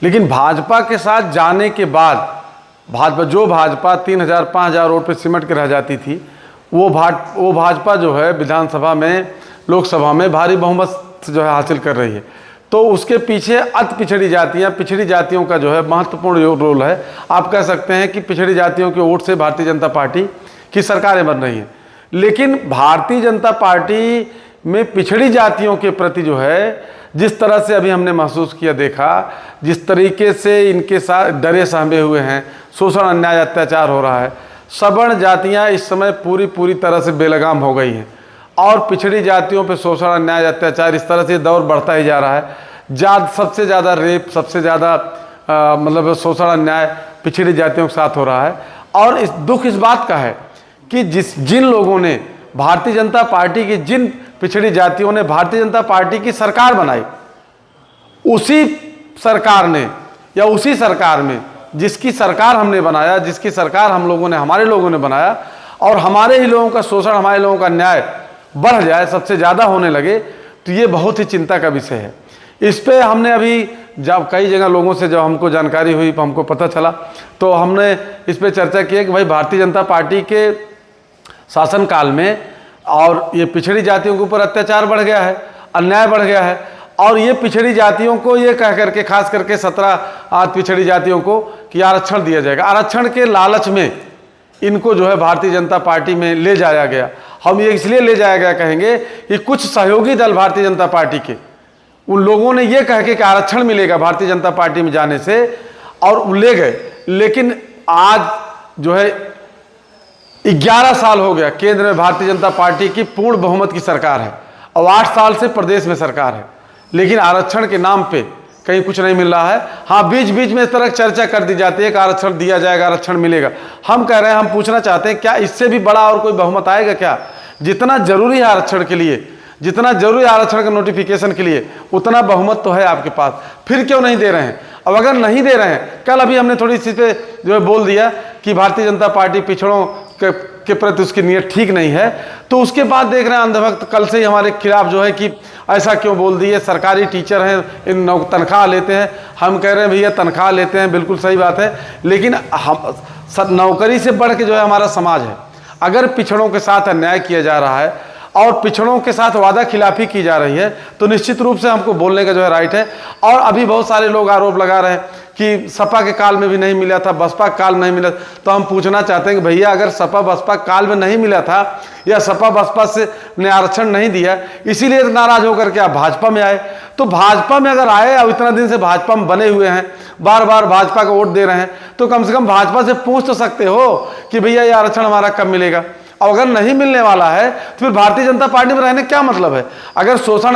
लेकिन भाजपा के साथ जाने के बाद भाजपा 3000 5000 वोट पे सिमट के रह जाती थी, वो भाजपा जो है विधानसभा में, लोकसभा में भारी बहुमत जो है हासिल कर रही है। तो उसके पीछे अति पिछड़ी जातियों का जो है महत्वपूर्ण रोल है। आप कह सकते हैं कि पिछड़ी जातियों के वोट से भारतीय जनता पार्टी की सरकारें बन रही हैं। लेकिन भारतीय जनता पार्टी में पिछड़ी जातियों के प्रति जो है जिस तरह से अभी हमने महसूस किया, देखा, जिस तरीके से इनके साथ डरे सहमे हुए हैं, शोषण अन्याय अत्याचार हो रहा है, सवर्ण जातियां इस समय पूरी तरह से बेलगाम हो गई हैं और पिछड़ी जातियों पे शोषण अन्याय अत्याचार इस तरह से दौर बढ़ता ही जा रहा है। सबसे ज़्यादा रेप, सबसे ज़्यादा मतलब शोषण अन्याय पिछड़ी जातियों के साथ हो रहा है। और दुख इस बात का है कि जिन लोगों ने भारतीय जनता पार्टी की, जिन पिछड़ी जातियों ने भारतीय जनता पार्टी की सरकार बनाई, उसी सरकार ने या उसी सरकार में जिसकी सरकार हमने बनाया, जिसकी सरकार हमारे लोगों ने बनाया, और हमारे ही लोगों का शोषण, हमारे लोगों का न्याय बढ़ जाए, सबसे ज़्यादा होने लगे, तो ये बहुत ही चिंता का विषय है। इस पे हमने अभी जब कई जगह लोगों से जब हमको जानकारी हुई, हमको पता चला, तो हमने इस पे चर्चा की कि भाई भारतीय जनता पार्टी के शासनकाल में और ये पिछड़ी जातियों के ऊपर अत्याचार बढ़ गया है, अन्याय बढ़ गया है, और ये पिछड़ी जातियों को ये कह करके, खास करके 17 पिछड़ी जातियों को कि आरक्षण दिया जाएगा। आरक्षण के लालच में इनको जो है भारतीय जनता पार्टी में ले जाया गया। हम ये इसलिए ले जाया गया कहेंगे कि कुछ सहयोगी दल भारतीय जनता पार्टी के, उन लोगों ने ये कह के कि आरक्षण मिलेगा भारतीय जनता पार्टी में जाने से, और ले गए। लेकिन आज जो है 11 साल हो गया केंद्र में भारतीय जनता पार्टी की पूर्ण बहुमत की सरकार है और 8 साल से प्रदेश में सरकार है, लेकिन आरक्षण के नाम पे कहीं कुछ नहीं मिल रहा है। हाँ, बीच बीच में इस तरह चर्चा कर दी जाती है कि आरक्षण दिया जाएगा, आरक्षण मिलेगा। हम कह रहे हैं, हम पूछना चाहते हैं, क्या इससे भी बड़ा और कोई बहुमत आएगा क्या? जितना जरूरी है आरक्षण के लिए, जितना जरूरी आरक्षण के नोटिफिकेशन के लिए, उतना बहुमत तो है आपके पास, फिर क्यों नहीं दे रहे हैं? अब अगर नहीं दे रहे हैं, कल अभी हमने थोड़ी सी पे जो है बोल दिया कि भारतीय जनता पार्टी पिछड़ों के प्रति उसकी नीयत ठीक नहीं है, तो उसके बाद देख रहे हैं अंधभक्त कल से ही हमारे खिलाफ जो है कि ऐसा क्यों बोल दिए, सरकारी टीचर हैं, इन तनख्वाह लेते हैं। हम कह रहे हैं भैया तनख्वाह लेते हैं, बिल्कुल सही बात है, लेकिन हम नौकरी से बढ़ के जो है हमारा समाज है। अगर पिछड़ों के साथ अन्याय किया जा रहा है और पिछड़ों के साथ वादा खिलाफी की जा रही है, तो निश्चित रूप से हमको बोलने का जो है राइट है। और अभी बहुत सारे लोग आरोप लगा रहे हैं कि सपा के काल में भी नहीं मिला था, बसपा काल में नहीं मिला, तो हम पूछना चाहते हैं कि भैया अगर सपा बसपा काल में नहीं मिला था या सपा बसपा से ने आरक्षण नहीं दिया, इसीलिए नाराज होकर के आप भाजपा में आए, तो भाजपा में अगर आए और इतना दिन से भाजपा में बने हुए हैं, बार बार भाजपा को वोट दे रहे हैं, तो कम से कम भाजपा से पूछ तो सकते हो कि भैया ये आरक्षण हमारा कब मिलेगा। और अगर नहीं मिलने वाला है तो फिर भारतीय जनता पार्टी में रहने क्या मतलब है? अगर शोषण